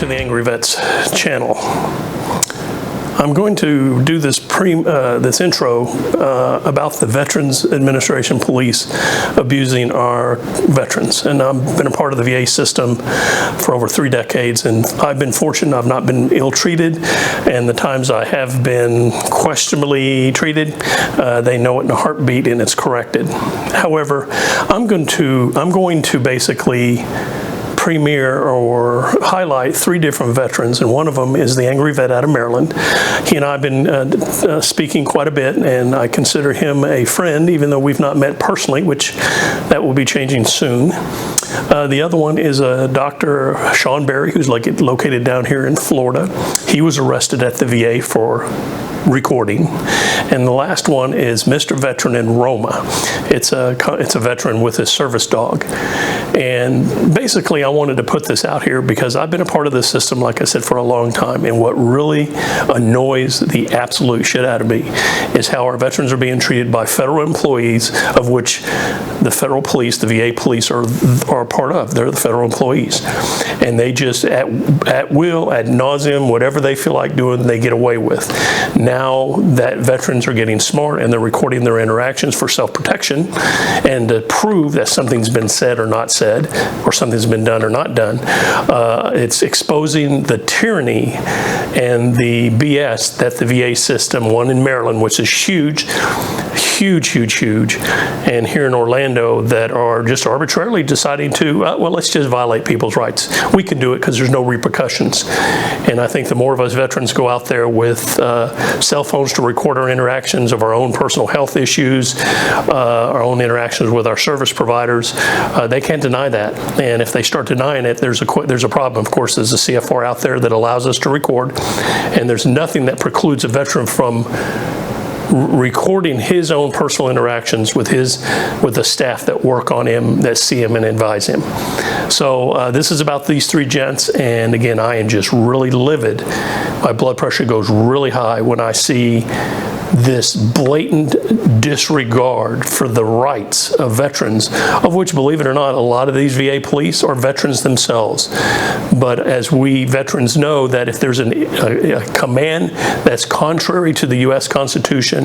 to the Angry Vets channel. I'm going to do this this intro about the Veterans Administration Police abusing our veterans. And I've been a part of the VA system for over 3 decades, and I've been fortunate. I've not been ill-treated, and the times I have been questionably treated, they know it in a heartbeat and it's corrected. However, I'm going to basically premiere or highlight 3 different veterans, and one of them is the Angry Vet out of Maryland. He and I have been speaking quite a bit, and I consider him a friend, even though we've not met personally, which that will be changing soon. The other one is Dr. Sean Berry, who's located down here in Florida. He was arrested at the VA for recording. And the last one is Mr. Veteran in Roma. It's a veteran with his service dog. And basically I wanted to put this out here because I've been a part of this system, like I said, for a long time. And what really annoys the absolute shit out of me is how our veterans are being treated by federal employees, of which the federal police, the VA police are a part of. They're the federal employees. And they just, at will, ad nauseum, whatever they feel like doing, they get away with. Now that veterans are getting smart and they're recording their interactions for self-protection and to prove that something's been said or not said, or something's been done or not done, it's exposing the tyranny and the BS that the VA system, one in Maryland, which is huge, and here in Orlando, that are just arbitrarily deciding to, well, let's just violate people's rights. We can do it because there's no repercussions. And I think the more of us veterans go out there with cell phones to record our interactions of our own personal health issues, our own interactions with our service providers, they can't deny that. And if they start denying it, there's a problem. Of course, there's a CFR out there that allows us to record, and there's nothing that precludes a veteran from recording his own personal interactions with the staff that work on him, that see him and advise him. So this is about these 3 gents, and again, I am just really livid. My blood pressure goes really high when I see this blatant disregard for the rights of veterans, of which, believe it or not, a lot of these VA police are veterans themselves. But as we veterans know, that if there's a command that's contrary to the U.S. Constitution,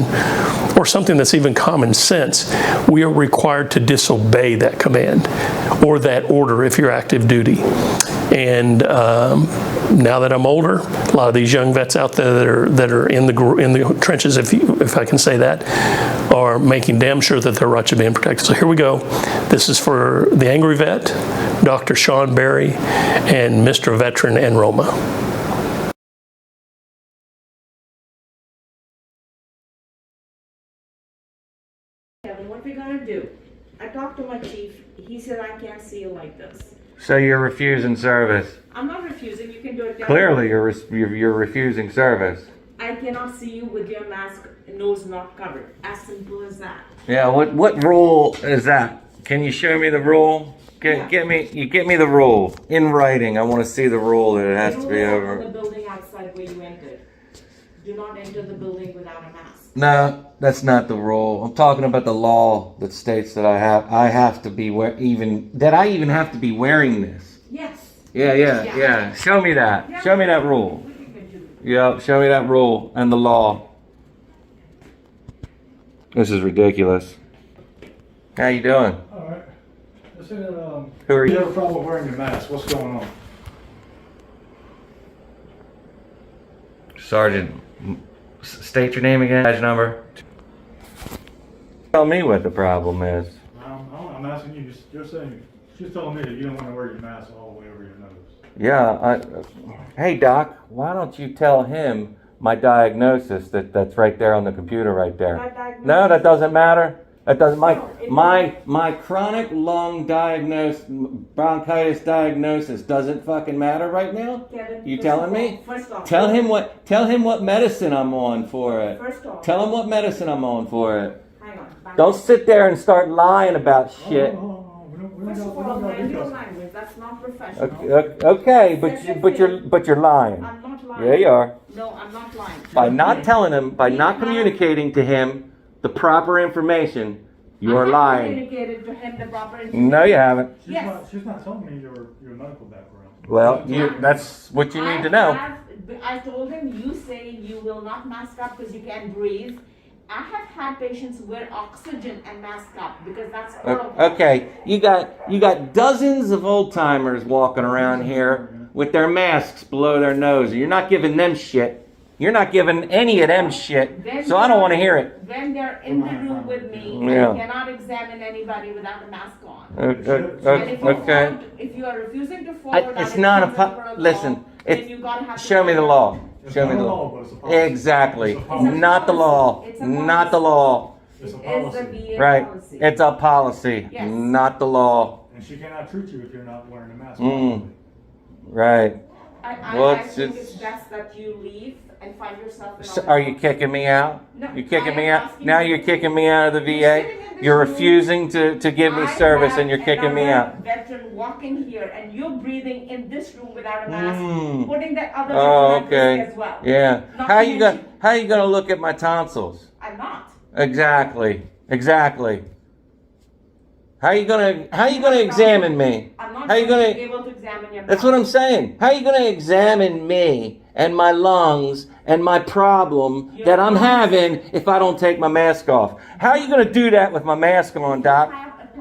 or something that's even common sense, we are required to disobey that command or that order if you're active duty. And now that I'm older, a lot of these young vets out there that are in the trenches, if I can say that, are making damn sure that their rights are being protected. So here we go. This is for the Angry Vet, Dr. Sean Berry, and Mr. Veteran in Roma. Kevin, what we gonna do? I talked to my chief. He said I can't see you like this. So you're refusing service. I'm not refusing. You can do it. Clearly, you're refusing service. I cannot see you with your mask, nose not covered. As simple as that. Yeah. What rule is that? Can you show me the rule? Get me the rule in writing. I want to see the rule that it has to be over. The building outside where you entered. Do not enter the building without a mask. No, that's not the rule. I'm talking about the law that states that I have to be I even have to be wearing this. Yes. Yeah. Show me that. Yeah. Show me that rule. Yeah, show me that rule and the law. This is ridiculous. How you doing? All right. Listen, Who are you you? have a problem wearing your mask? What's going on? Sergeant, state your name again, badge number. Tell me what the problem is. I'm asking you. You're saying she's telling me that you don't want to wear your mask all the way over your nose. Yeah. Hey, Doc. Why don't you tell him my diagnosis that's right there on the computer right there? No, that doesn't matter. That doesn't. My chronic lung bronchitis diagnosis doesn't fucking matter right now. Kevin, You telling me? First off, Tell him what medicine I'm on for it. First off, Tell him what medicine I'm on for it. hang on. Don't sit there and start lying about shit. First of all, mind your language. That's not professional. Okay, but you're lying. I'm not lying. Yeah, you are. No, I'm not lying. By not telling him, by not communicating to him the proper information, you are lying. I communicated to him the proper information. No, you haven't. She's not telling me your medical background. Well, that's what you need to know. I told him, you say you will not mask up because you can't breathe. I have had patients wear oxygen and mask up because that's horrible. Okay, you got dozens of old timers walking around here with their masks below their nose. You're not giving them shit. You're not giving any of them shit. So I don't want to hear it. When they're in the room with me, Yeah. I cannot examine anybody without a mask on. Okay. If you are refusing to follow It's not a listen. then you gotta have to Show me the law. It's Show me not the a law. law, but it's a policy. Exactly. It's a policy. Not the law. It's a Not the policy. law. It's a It's policy. the VA Right. policy. It's a policy. Yes. Not the law. And she cannot treat you if you're not wearing a mask. Right. I What's think this? it's best that you leave and find yourself in So are you kicking me out? No, You kicking I me am out? asking Now you- you're kicking me out of the You're VA? sitting in this You're room. refusing to give me service and you're kicking me out. Veteran walking here and you're breathing in this room without a mask, putting that other Oh, veteran at risk okay. as well. Yeah. Not How to you mention- gonna look at my tonsils? I'm not. Exactly. Exactly. How you gonna examine me? I'm not How you going to gonna? be able to examine your That's mouth. what I'm saying. How you gonna examine me and my lungs and my problem that I'm having if I don't take my mask off? How are you gonna do that with my mask on, Doc?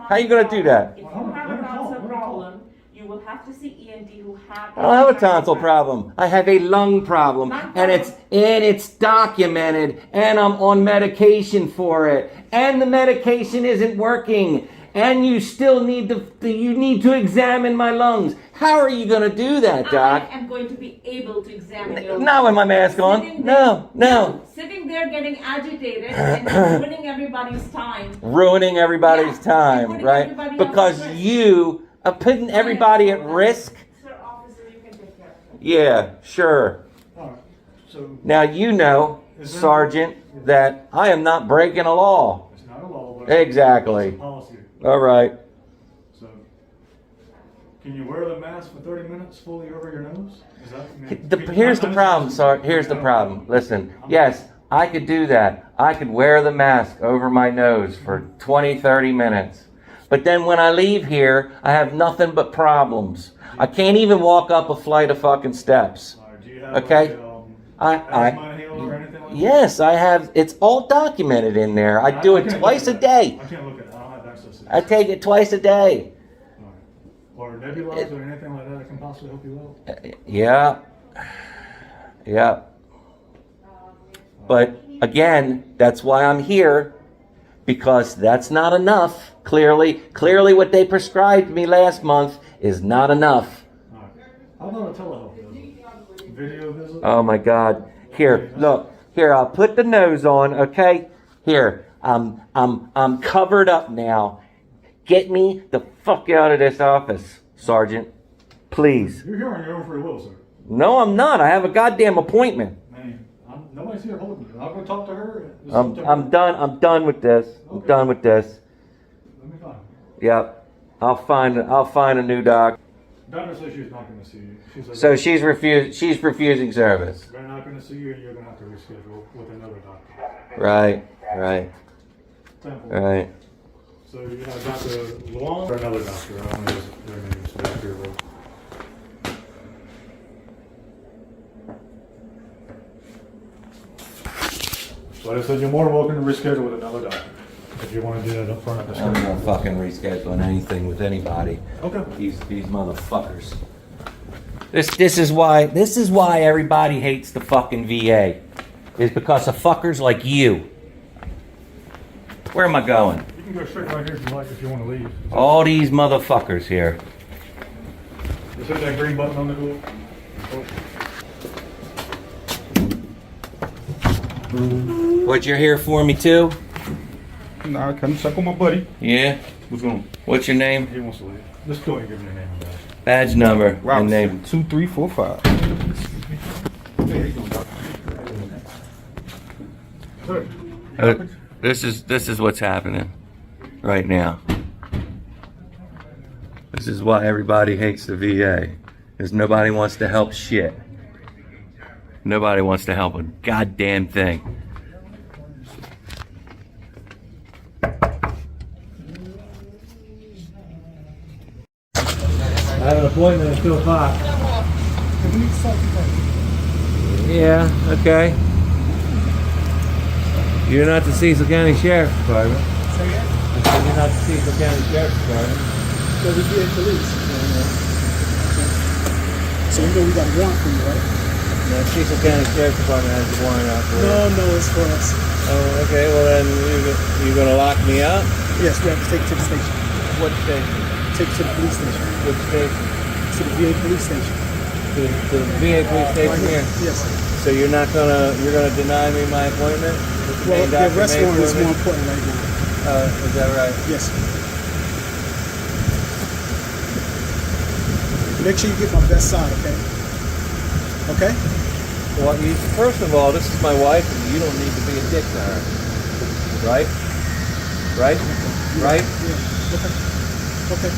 How you gonna do that? If you have a tonsil problem, you will have to see ENT who have. I don't have a tonsil problem. I have a lung problem, and it's documented, and I'm on medication for it, and the medication isn't working, and you still need to examine my lungs. How are you going to do that, Doc? I am going to be able to examine your Not with my mask on. Sitting there- No. Sitting there getting agitated and ruining everybody's time. Ruining everybody's Yeah, time, putting right? everybody Because else at risk. you are putting everybody at risk. Sir, officer, you can take care of it. Yeah, sure. Alright, so Now you know, Sergeant, that I am not breaking a law. it's not a law, but Exactly. it's a policy. All right. So, can you wear the mask for 30 minutes fully over your nose? Is that, Here's the problem, Sergeant. Here's the problem. Listen, yes, I could do that. I could wear the mask over my nose for 20, 30 minutes. But then when I leave here, I have nothing but problems. I can't even walk up a flight of fucking steps. Do you have Okay. asthma inhaler or anything like that? Yes, I have. It's all documented in there. I do it can't twice a look at day. that. I can't look at it. I don't have access to it. I take it twice a day. Or nebulizers or anything like that that can possibly help you out? Yeah. Yeah. But again, that's why I'm here, because that's not enough. Clearly what they prescribed me last month is not enough. Alright. How about a telehealth visit? Video visit? Oh my God. Here, look. Here, I'll put the nose on, okay? Here, I'm covered up now. Get me the fuck out of this office, Sergeant. Please. You're here on your own free will, sir. No, I'm not. I have a goddamn appointment. Man, nobody's here holding you. I'll go talk to her. I'm done. I'm done with this. I'm done with this. Let me find her. Yep. I'll find a new doc. Doctor says she's not going to see you. She's like, So she's refusing service. they're not going to see you, and you're going to have to reschedule with another doctor. Right. Simple. Right. So you have Dr. Long or another doctor. I don't know their names. So that's your role. But I said you're more than welcome to reschedule with another doctor if you want to do that up front at the I'm schedule. not fucking rescheduling anything with anybody. Okay. These motherfuckers. This is why everybody hates the fucking VA. Is because of fuckers like you. Where am I going? You can go straight right here if you like, if you want to leave. All these motherfuckers here. Is there that green button on the door? What, you're here for me too? Nah, come check on my buddy. Yeah? What's going on? What's your name? He wants to leave. Just go ahead and give me your name and badge. Badge number and name. 2345. Sir, This is what's happening right now. This is why everybody hates the VA. Because nobody wants to help shit. Nobody wants to help a goddamn thing. have an appointment at 2 o'clock. Yeah, okay. You're not the Cecil County Sheriff's Department. Say again? I said you're not the Cecil County Sheriff's Department. So we get police. So you know we got a warrant for you, right? The Cecil County Sheriff's Department has a warrant out for you. No, it's for us. Oh, okay. Well, then you're gonna lock me up? Yes, we have to take it to the station. What station? Take it to the police station. Which station? To the VA police station. To the VA police station here. Yes, sir. So you're gonna deny me my appointment? Well, the arrest warrant is more important right now. Is that right? Yes, sir. Make sure you get my best side, okay? Okay? Well, first of all, this is my wife, and you don't need to be a dick to her. Right? Right? Right? Yeah. Okay. Okay.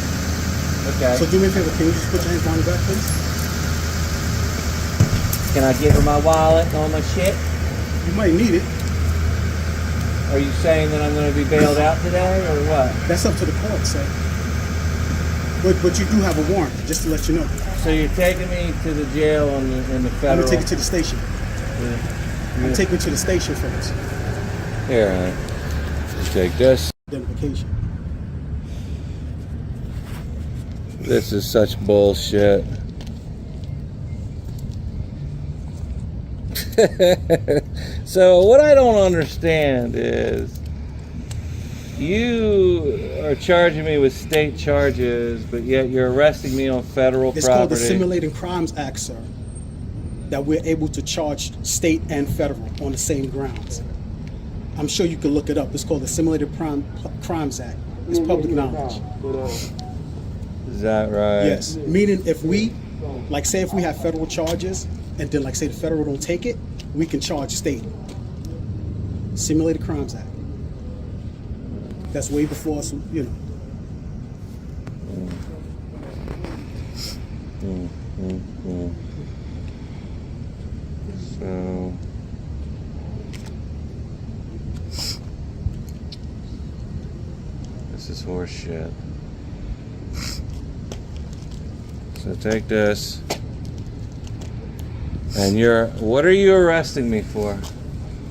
Okay. So do me a favor, can you just put your hands behind your back, please? Can I give her my wallet and all my shit? You might need it. Are you saying that I'm going to be bailed out today, or what? That's up to the court, sir. But you do have a warrant, just to let you know. So you're taking me to the jail in the I'm federal... gonna take you to the station. I'm taking you to the station first. Here, honey. You take this. Identification. This is such bullshit. So what I don't understand is you are charging me with state charges, but yet you're arresting me on federal It's called the property. Simulating Crimes Act, sir. That we're able to charge state and federal on the same grounds. I'm sure you can look it up. It's called the Simulated Crimes Act. It's public knowledge. Is that right? Yes. Meaning if we, like say if we have federal charges, and then like say the federal don't take it, we can charge state. Simulated Crimes Act. That's way before us, you know. So this is horse shit. So take this. And what are you arresting me for?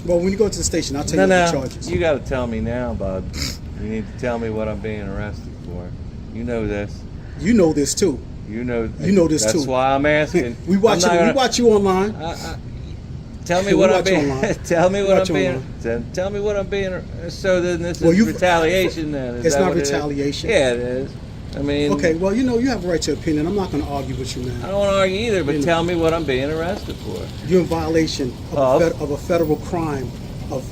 Well, when you go to the station, I'll tell you what the charges. You got to tell me now, bud. You need to tell me what I'm being arrested for. You know this. You know this too. You know this that's too. That's why I'm asking. We watch you online. Tell me what I'm being. Tell me what I'm being. Tell me what I'm being. So then this is retaliation. Then it's not retaliation. Yeah, it is. I mean. Okay. Well, you know you have a right to opinion. I'm not going to argue with you, man. I don't want to argue either, but tell me what I'm being arrested for. You're in violation of a federal crime of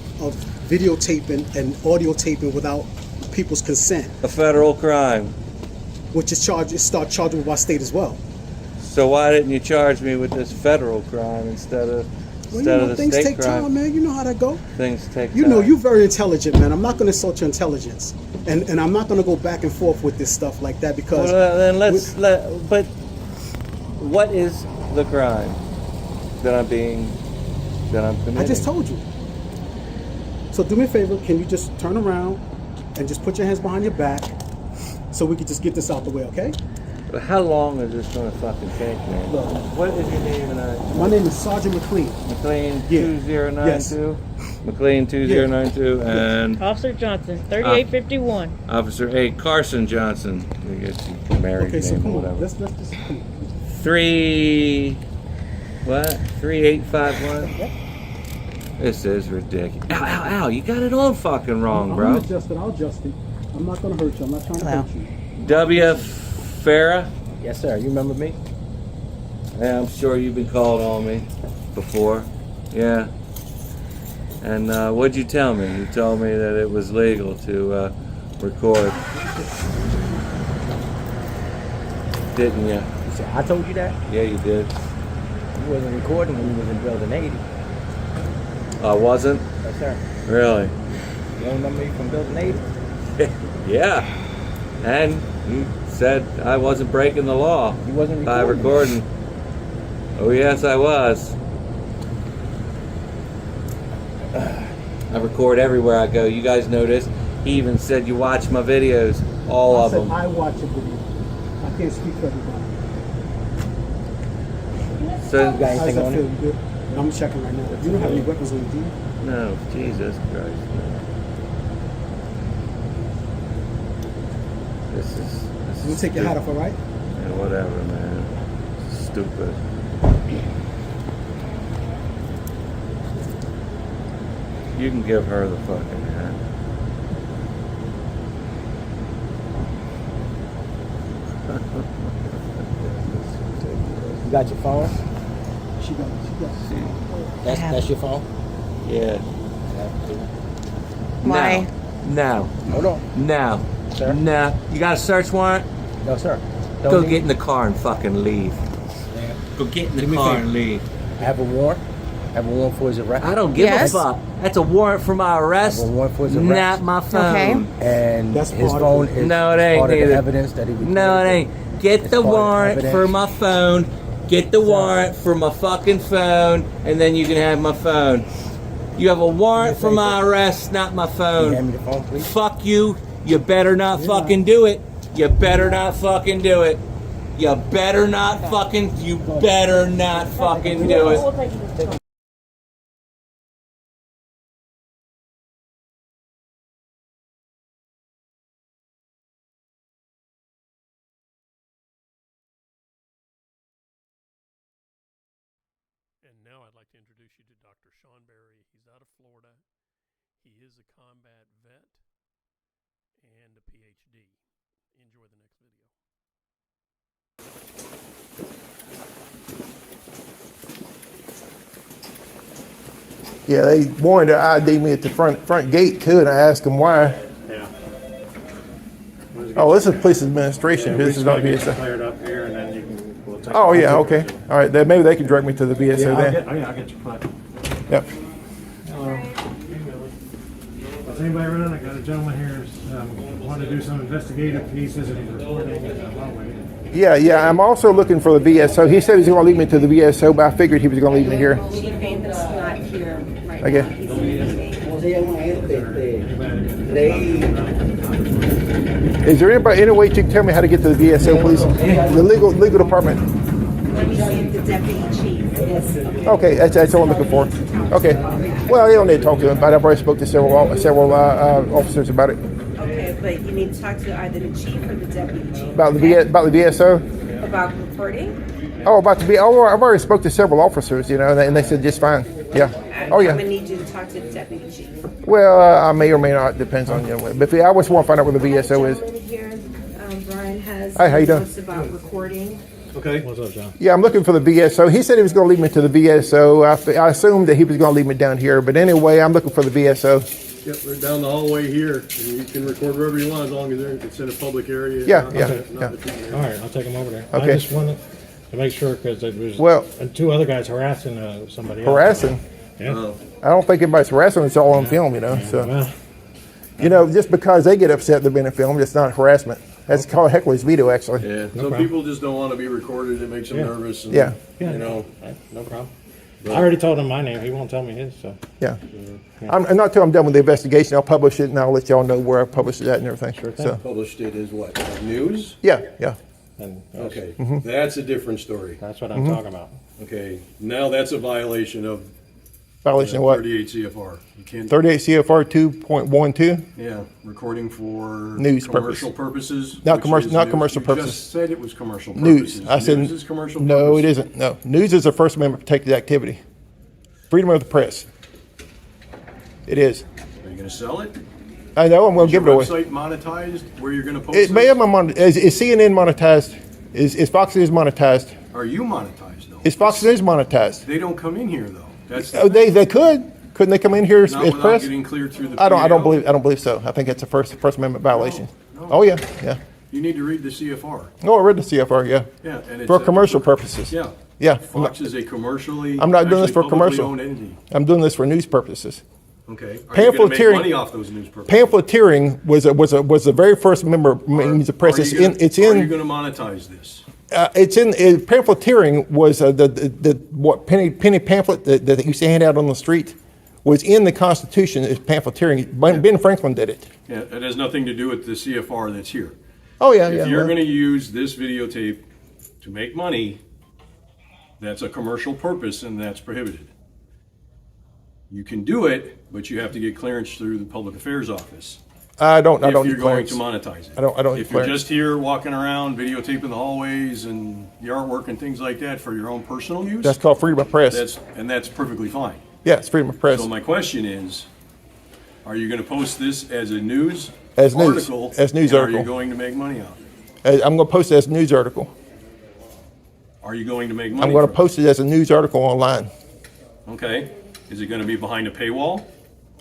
videotaping and audio taping without people's consent. A federal crime. Which is chargeable by state as well. So why didn't you charge me with this federal crime instead of the things state take crime? time, man. You know how that go. Things take time. You know, you're very intelligent, man. I'm not going to insult your intelligence, and I'm not going to go back and forth with this stuff like that because. Well, then but what is the crime that I'm committing? I just told you. So do me a favor. Can you just turn around and just put your hands behind your back, so we can just get this out the way, okay? How long is this going to fucking take, man? Look, what is your name and I? My name is Sergeant McLean. McLean Yeah. 2092. Yes. McLean 2092 and Officer Johnson, 3851. Officer A. Carson Johnson. I guess you married Okay, so name come or on. whatever. Let's just come on. 3851. Yep. This is ridiculous. Ow, ow, ow! You got it all fucking wrong, I'm bro. gonna adjust it. I'll adjust it. I'm not gonna hurt you. I'm not trying to hurt you. W. Farah. Yes, sir. You remember me? Yeah, I'm sure you've been called on me before. Yeah. And what'd you tell me? You told me that it was legal to record. Didn't you? You said I told you that? Yeah, you did. You wasn't recording when you was in Building 80. I wasn't? Yes, sir. Really? You don't remember me from Building 80? Yeah. And you said I wasn't breaking the law You wasn't by recording. recording. Oh yes, I was. I record everywhere I go. You guys know this. He even said you watch my videos, all of them. I watch a video. I can't speak for everybody. So, You got How's anything that on feel? it? You good? I'm checking right now. You don't have any weapons on you, do you? no, Jesus Christ. This is You take your hat off, all right? Yeah, whatever, man. Stupid. You can give her the fucking hat. You got your phone? She got it. That's your phone? Yeah. Why? No. Hold on. No. Sir? No. You got a search warrant? No, sir. Go get in the car and fucking leave. Yeah. Go get in Do the me a car favor. and leave. I have a warrant. I have a warrant for his arrest. I don't give Yes. a fuck. That's a warrant for my arrest. I have a warrant for his arrest. Not my phone. Okay. And That's his part of phone it. is No, it ain't part of neither. the evidence that he recorded. No, it ain't. Get It's the part of warrant evidence. for my phone. Get the warrant for my fucking phone, and then you can have my phone. You have a warrant for my arrest, not my Can you hand phone. me the phone, please? Fuck you. You better not fucking do it. You better not fucking do it. You better not fucking. You better not fucking do it. And now I'd like to introduce you to Dr. Sean Berry. He's out of Florida. He is a combat vet and a PhD. Enjoy the next video. Yeah, they wanted to ID me at the front gate too, and I asked them why. Yeah. Oh, this is police administration. This is not VSO. Cleared up here, and then you can. We'll take Oh yeah, okay. All right, then maybe they can direct me to the VSO then. I'll get your foot. Yep. Hello. Hey, Billy. Is anybody around? I got a gentleman here who's wanting to do some investigative pieces and he's recording it. Yeah. I'm also looking for the VSO. He said he's going to lead me to the VSO, but I figured he was going to lead me here. Chief Davis not here right Okay. now. He's in the meeting. Is there any way you can tell me how to get to the VSO, please? The legal department. Let me see if the deputy chief is. Okay, that's all I'm looking for. Okay. Well, you don't need to talk to him about it. I've already spoke to several officers about it. Okay, but you need to talk to either the chief or the deputy chief. About the VSO. About reporting? Oh, I've already spoke to several officers, and they said just fine. Yeah. Oh I'm yeah. gonna need you to talk to the deputy chief. Well, I may or may not. Depends on But I just want to find out where the VSO is. Gentleman here, Brian has Hi, how you doing? notes about recording. Okay. What's up, John? Yeah, I'm looking for the VSO. He said he was going to lead me to the VSO. I assumed that he was going to lead me down here, but anyway, I'm looking for the VSO. Yep, they're down the hallway here, and you can record wherever you want as long as it's in a public area. Yeah, not- yeah, not yeah. between areas. All right, I'll take him over there. Okay. I just wanted to make sure because it was Well- and two other guys harassing somebody else. Harassing? Yeah. I don't think anybody's harassing. It's all on film, So, Well, just because they get upset they're being filmed, it's not harassment. That's called heckler's veto, actually. Yeah, some problem. people just don't want to be recorded. It makes them Yeah. nervous. And, Yeah. yeah, You know, no problem. I already told him my name. He won't tell me his. So Yeah. I'm not till I'm done with the investigation. I'll publish it, and I'll let y'all know where I published it at and everything. Sure thing. So, published it as what? News? yeah. and Okay, Mm-hmm. that's a different story. that's what I'm talking about. Okay, now that's a violation of Violation of what? 38 CFR. You can't. 38 CFR 2.12. Yeah, recording for News commercial purposes. Not which commercial- is not news. commercial You purposes. just said it was commercial News. purposes. I said News is commercial no. purposes. It isn't. No, news is a First Amendment protected activity. Freedom of the press. It is. Are you going to sell it? I know. I'm going to Is give your it away. website monetized where you're going to post It may this? have is CNN monetized? Is Fox News monetized? Are you monetized though? Is Fox News monetized? They don't come in here though. That's Oh, they could. Couldn't they come in here as not without press? getting cleared through the. I don't PL. believe so. I think it's a First Amendment violation. No. Oh yeah. You need to read the CFR. Oh, I read the CFR. Yeah. Yeah, and it's For commercial purposes. Yeah. Yeah. Fox is a commercially. I'm not doing this actually for commercial. publicly owned entity. I'm doing this for news purposes. Okay. Are you going to make Pamphleteering- money off those news purposes? Pamphleteering was the very first means of press. Are It's you gonna- in. Are you going to monetize this? It's in pamphleteering was the what penny pamphlet that they used to hand out on the street was in the Constitution as pamphleteering. Ben Franklin did it. Yeah, it has nothing to do with the CFR that's here. Oh yeah, If yeah. you're well, going to use this videotape to make money, That's a commercial purpose and that's prohibited. You can do it, but you have to get clearance through the public affairs office. I don't If need you're going clearance. to monetize it. I don't need If you're clearance. just here walking around, videotaping the hallways and the artwork and things like that for your own personal use, That's called freedom of press. that's perfectly fine. Yeah, it's freedom of press. So my question is, are you going to post this as a news As news. article? As news and article. Are you going to make money out of it? I'm going to post it as a news article. Are you going to make money? I'm going to from it? post it as a news article online. Okay. Is it going to be behind a paywall?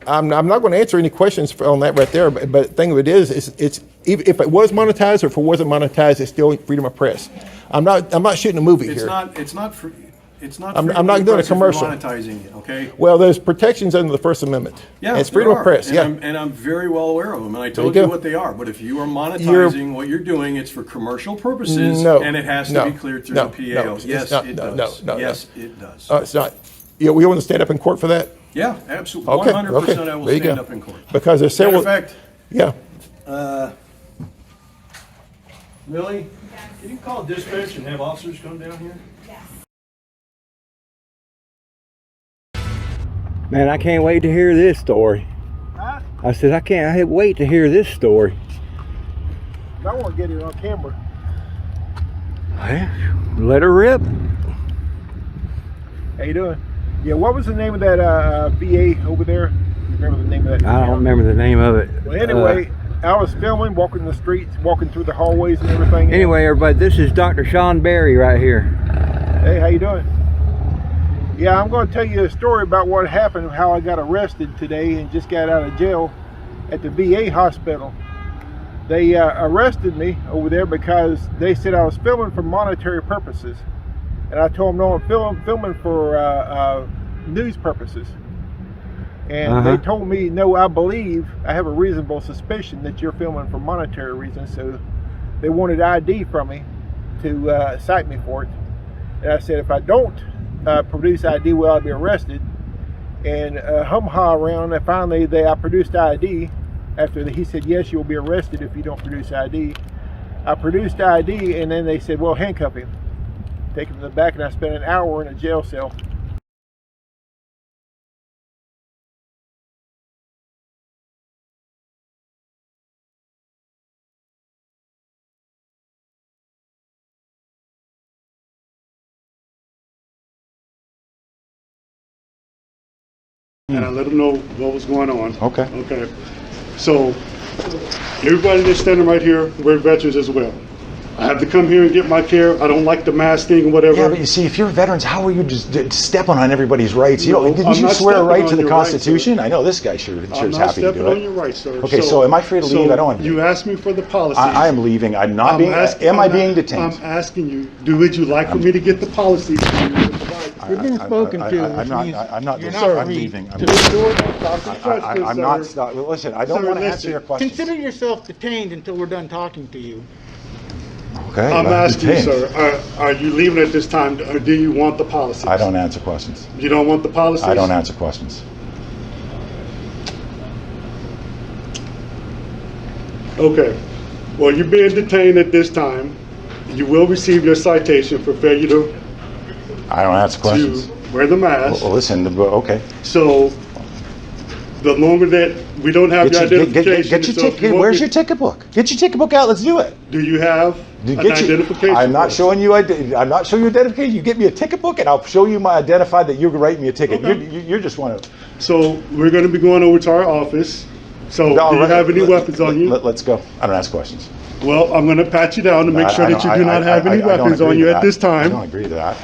I'm not going to answer any questions on that right there. But the thing of it is it's if it was monetized or if it wasn't monetized, it's still freedom of press. I'm not shooting a movie It's here. not for. It's not. I'm freedom not of doing a press if you're commercial. Monetizing it, okay? Well, there's protections under the First Amendment. Yeah, And it's freedom there of press. are, Yeah. and I'm very well aware of them, and I told you you go. what they are. But if you are monetizing what you're doing, it's for commercial purposes, No, and it has no, to be cleared through no, the no, PAO. it's Yes, not. it No, does. no, no, yes, no. it does. It's not. Yeah, we want to stand up in court for that. Yeah, absolutely. Okay. 100%. Okay. I will There you stand go. up in court. Because there's Matter several. of fact, Yeah. Millie, can you call dispatch and have officers come down here? Man, I can't wait to hear this story. Huh? I said, I can't wait to hear this story. I want to get it on camera. Let her rip. How you doing? Yeah, what was the name of that VA over there? You remember the name of that? I don't remember the name of it. Well, anyway, I was filming, walking the streets, walking through the hallways and everything. Anyway, everybody, this is Dr. Sean Berry right here. Hey, how you doing? Yeah, I'm going to tell you a story about what happened, how I got arrested today and just got out of jail at the VA hospital. They arrested me over there because they said I was filming for monetary purposes. And I told them, no, I'm filming for news purposes. And they told me, no, I have a reasonable suspicion that you're filming for monetary reasons. So they wanted ID from me to cite me for it. And I said, if I don't produce ID, well, I'll be arrested. And hum-ha around, and finally I produced ID. After he said, yes, you'll be arrested if you don't produce ID. I produced ID, and then they said, well, handcuff him. Take him to the back, and I spent an hour in a jail cell. And I let them know what was going on. Okay. Okay. So everybody that's standing right here, we're veterans as well. I have to come here and get my care. I don't like the mask thing or whatever. Yeah, but you see, if you're veterans, how are you just stepping on everybody's rights? You No, know, didn't I'm you not swear a stepping right on to the your rights, Constitution? sir. I know this guy sure I'm is not happy to stepping do on it. your rights, sir. Okay, so am I free to leave? I don't want to. You asked me for the policy. I am leaving. I'm not being. Am I being detained? I'm asking you, would you like for me to get the policy? You're being spoken to. I'm not. I'm leaving. I'm not. Listen, I don't want to answer your questions. Consider yourself detained until we're done talking to you. Okay. I'm asking you, detained. sir, are you leaving at this time, or do you want the policy? I don't answer questions. You don't want the policy? I don't answer questions. Okay. Well, you're being detained at this time. You will receive your citation for failure to I don't answer questions. wear the mask. Well, listen. Okay. So the longer that we don't have your identification. Get your ticket. Where's your ticket book? Get your ticket book out. Let's do it. Do you have an identification? I'm not for showing you. I'm not showing you identification. You get me a ticket book, and I'll show you my identified that you can write me a ticket. Okay. You're just want to. So we're going to be going over to our office. So do you have any weapons on you? Let's go. I don't ask questions. Well, I'm going to pat you down to make sure that you do not have any weapons on you at this time. I don't agree to that.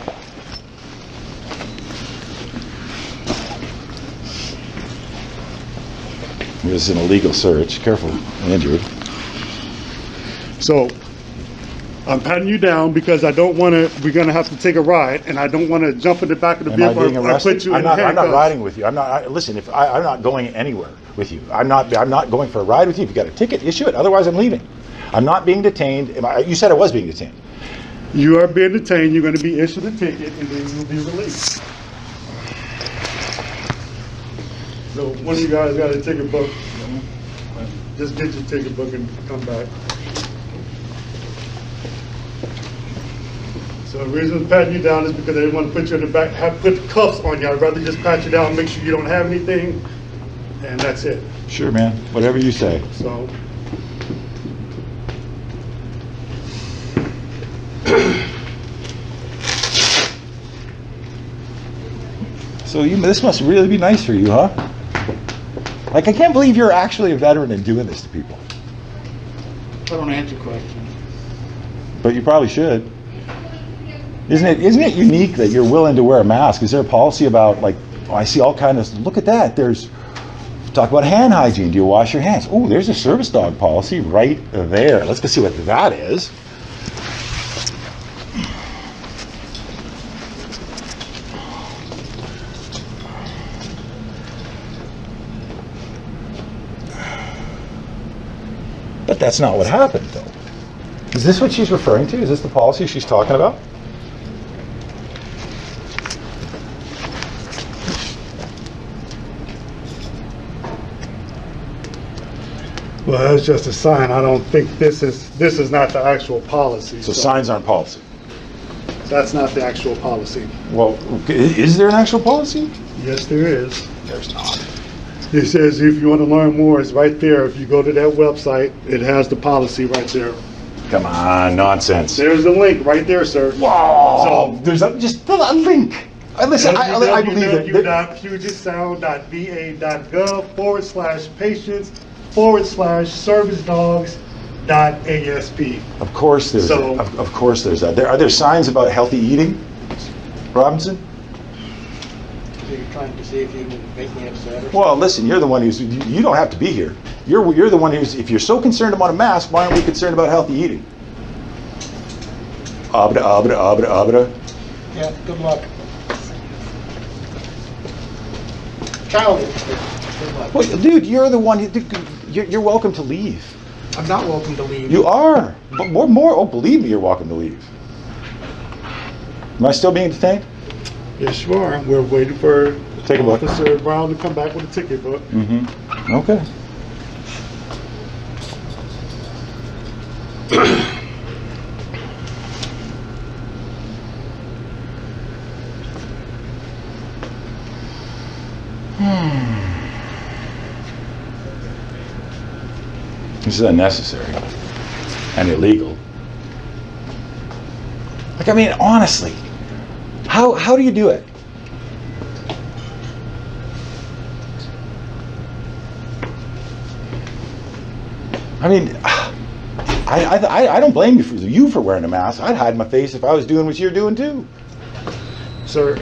This is an illegal search. Careful, Andrew. So I'm patting you down because I don't want to. We're going to have to take a ride, and I don't want to jump in the back of the Am I vehicle being or arrested? put you I'm in not handcuffs. riding with you. I'm not. Listen, if I'm not going anywhere with you. I'm not going for a ride with you. If you got a ticket, issue it. Otherwise, I'm leaving. I'm not being detained. You said I was being detained. You are being detained. You're going to be issued a ticket, and then you'll be released. So one of you guys got a ticket book. Just get your ticket book and come back. So the reason I'm patting you down is because I didn't want to put you in the back, have put cuffs on you. I'd rather just pat you down, make sure you don't have anything, and that's it. Sure, man. Whatever you say. So. So this must really be nice for you, huh? Like, I can't believe you're actually a veteran and doing this to people. I don't answer questions. But you probably should. Isn't it unique that you're willing to wear a mask? Is there a policy about, like, oh, I see all kinds of, look at that, there's, talk about hand hygiene, do you wash your hands? Oh, there's a service dog policy right there. Let's go see what that is. But that's not what happened, though. Is this what she's referring to? Is this the policy she's talking about? Well, that's just a sign. I don't think this is not the actual policy. So signs aren't policy. That's not the actual policy. Well, is there an actual policy? Yes, there is. There's not. It says if you want to learn more, it's right there. If you go to that website, it has the policy right there. Come on, nonsense. There's a link right there, sir. Whoa! So there's just a link. Listen, I believe that. www.pugetsound.va.gov/patients/servicedogs.asp. Of course there's of course there's that. Are there signs about healthy eating, Robinson? You're trying to see if you can make me upset or Well, listen, you're the one who's, you don't have to be here. You're the one who's, if you're so concerned about a mask, why aren't we concerned about healthy eating? Abra, abra, abra, abra. Yeah, good luck. Childish. Good luck. Well, dude, you're the one, you're welcome to leave. I'm not welcome to leave. You are. But more, oh, believe me, you're welcome to leave. Am I still being detained? Yes, you are. We're waiting for Take a look. Officer Brown to come back with a ticket book. Mm-hmm. Okay. This is unnecessary and illegal. Like, I mean, honestly, how do you do it? I mean, I don't blame you for wearing a mask. I'd hide my face if I was doing what you're doing too. Sir,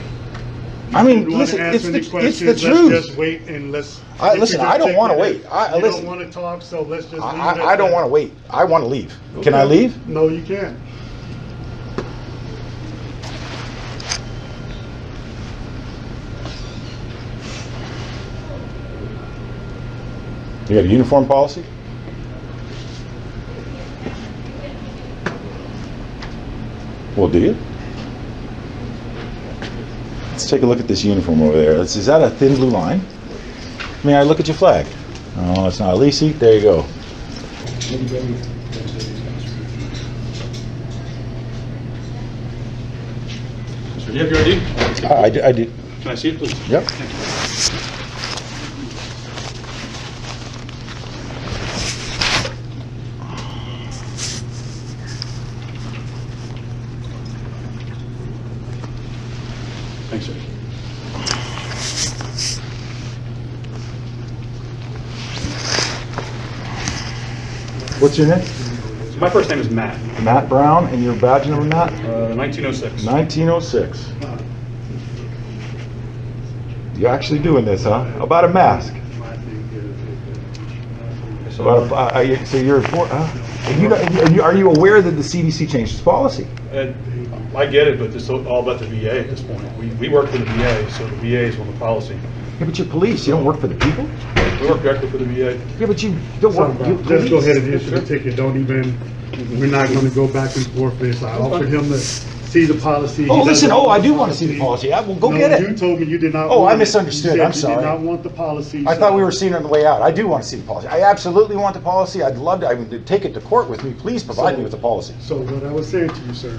I mean, you listen, want to it's answer any the questions, truth. Let's just wait and let's. Listen, I don't want to wait. You Listen, don't want to talk, so let's just. I don't want to wait. I want to leave. Okay. Can I leave? No, you can't. You got a uniform policy? Well, do you? Let's take a look at this uniform over there. Is that a thin blue line? May I look at your flag? Oh, it's not a lease seat. There you go. Do you have your ID? I do. Can I see it, please? Yep. Thanks, sir. What's your name? My first name is Matt. Matt Brown, and your badge number, Matt? 1906. 1906. You're actually doing this, huh? About a mask. So, so you're for, are you aware that the CDC changed its policy? I get it, but this is all about the VA at this point. We work for the VA, so the VA is on the policy. Yeah, but you're police. You don't work for the people? We work directly for the VA. Yeah, but you don't work. Just go ahead and issue the ticket. Don't even. We're not going to go back and forth this. I offered him to see the policy. Oh, listen. Oh, I do want to see the policy. Well, go get it. You told me you did not. Oh, I misunderstood. I'm sorry. You did not want the policy. I thought we were seeing it on the way out. I do want to see the policy. I absolutely want the policy. I'd love to. I would take it to court with me. Please provide me with the policy. So what I was saying to you, sir,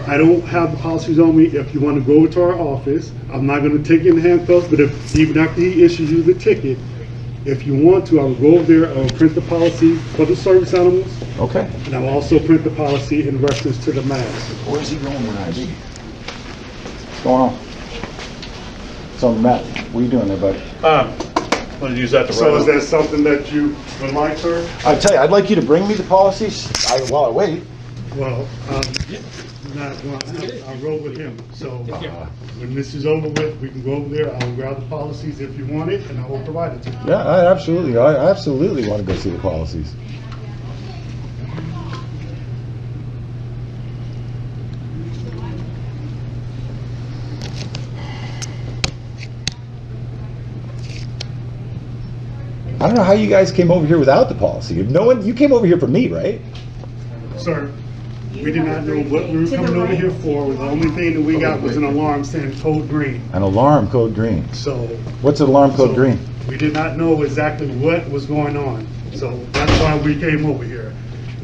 I don't have the policies on me. If you want to go over to our office, I'm not going to take you in handcuffs, but if even after he issues you the ticket, if you want to, I will go over there, I will print the policy for the service animals, Okay. and I will also print the policy in reference to the mask. Where's he going with ID? What's going on? So Matt, what are you doing there, buddy? I'm going to use that to So write is up. that something that you would like, sir? I tell you, I'd like you to bring me the policies while I wait. Well, I'll roll with him. So when this is over with, we can go over there. I'll grab the policies if you want it, and I will provide it to you. Yeah, I absolutely want to go see the policies. I don't know how you guys came over here without the policy. If no one, you came over here for me, right? Sir, we did not know what we were coming over here for. The only thing that we got was an alarm saying code green. An alarm code green. So What's an alarm code green? we did not know exactly what was going on. So that's why we came over here.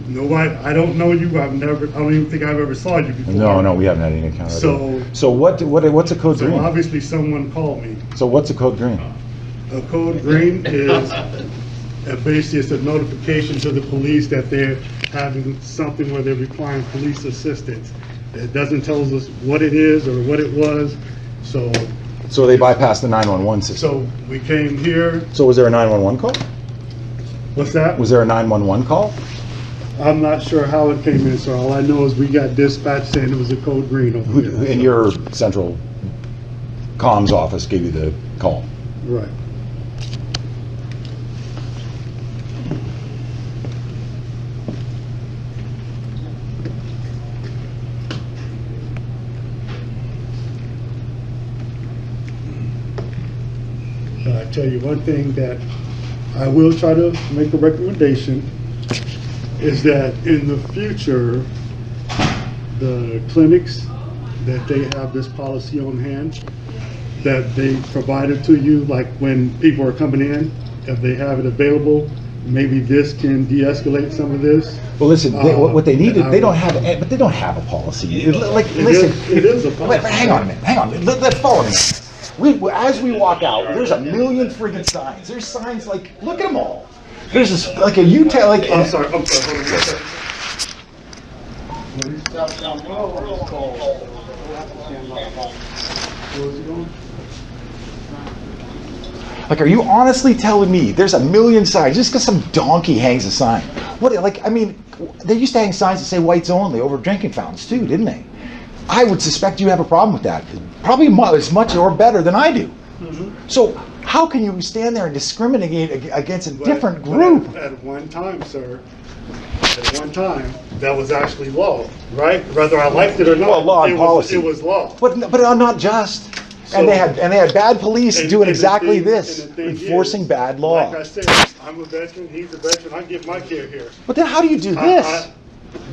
Nobody, I don't know you. I don't even think I've ever saw you before. No, we haven't had any encounter. So what's a code So green? obviously someone called me. So what's a code green? A code green is basically it's a notification to the police that they're having something where they're requiring police assistance. It doesn't tell us what it is or what it was. So they bypassed the 911 system. So we came here. So was there a 911 call? What's that? Was there a 911 call? I'm not sure how it came in, sir. All I know is we got dispatched saying it was a code green over here. And your central comms office gave you the call. Right. I tell you one thing that I will try to make a recommendation is that in the future, the clinics that they have this policy on hand, that they provide it to you, like when people are coming in, if they have it available, maybe this can de-escalate some of this. Well, listen, what they need, they don't have a policy. It is a policy. Hang on a minute. Let's follow me. As we walk out, there's a million friggin' signs. There's signs like, look at them all. There's this, like a Utah, like. I'm sorry, hold on 1 second. Like, are you honestly telling me there's a million signs just because some donkey hangs a sign? What, like, I mean, they used to hang signs that say whites only over drinking fountains too, didn't they? I would suspect you have a problem with that. Probably as much or better than I do. Mm-hmm. So how can you stand there and discriminate against a different group? At one time, sir, that was actually law, right? Whether I liked it or not, Well, law and policy. It was law. But not just. And they had bad police doing exactly this, enforcing bad law. Like I said, I'm a veteran, he's a veteran, I get my care here. But then how do you do this?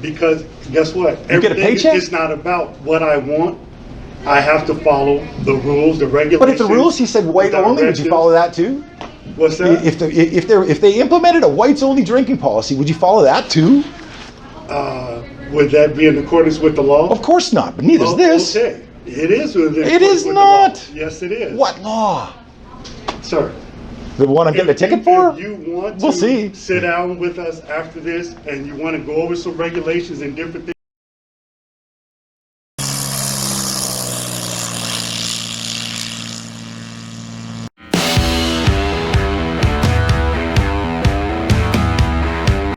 Because guess what? You get a paycheck? It's not about what I want. I have to follow the rules, the regulations. But if the rules, he said white only, would you follow that too? What's that? If they implemented a whites only drinking policy, would you follow that too? Would that be in accordance with the law? Of course not, but neither is this. Okay. It is within It is accordance with not. the law. Yes, it is. What law? Sir. The one I'm getting a ticket for? If you want We'll to see. sit down with us after this and you want to go over some regulations and different things,